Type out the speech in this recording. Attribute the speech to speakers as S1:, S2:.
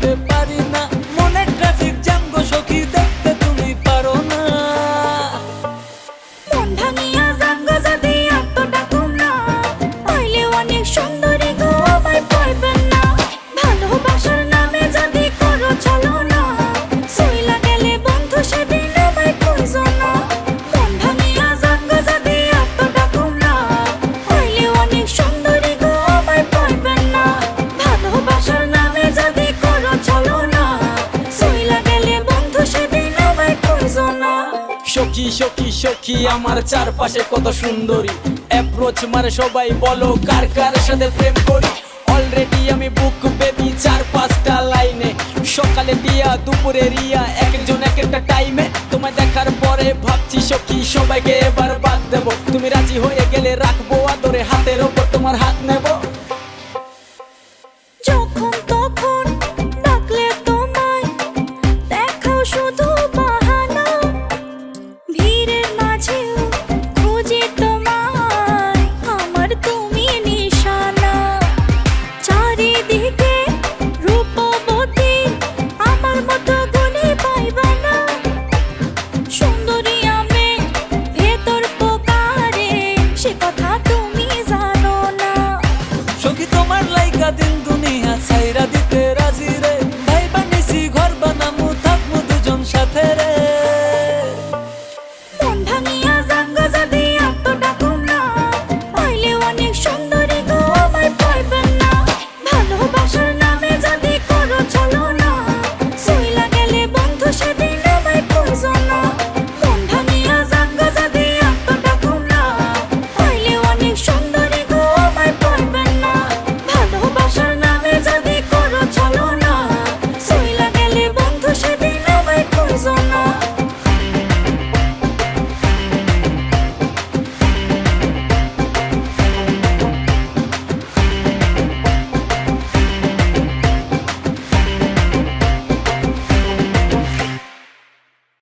S1: থাকতে পারি না, মনে ট্রাফিক জ্যাম গো সখী দেখতে তুমি পারো না।
S2: মন ভাঙিয়া জাঙ্গা যদি এতটা তোমরা পাইলে অনেক সুন্দরী গো আমায় পাইবেন না। ভালোবাসার নামে যদি করো চলো না, সইলা গেলে বন্ধু সেদিন আমায় খুঁজো না। মন ভাঙিয়া জাঙ্গা যদি এতটা তোমরা পাইলে অনেক সুন্দরী গো আমায় পাইবেন না। ভালোবাসার নামে যদি করো চলো না, সইলা গেলে বন্ধু সেদিন আমায় খুঁজো না।
S1: সখী সখী সখী আমার চারপাশে কত সুন্দরী, অ্যাপ্রোচ মারে সবাই বলো কার কার সাথে প্রেম করি। অলরেডি আমি বুক বেবি 4-5টা লাইনে, সকালে দিয়া দুপুরে রিয়া, এক একজন এক একটা টাইমে। তোমায় দেখার পরে ভাবছি সখী সবাইকে এবার বাদ দেবো, তুমি রাজি হয়ে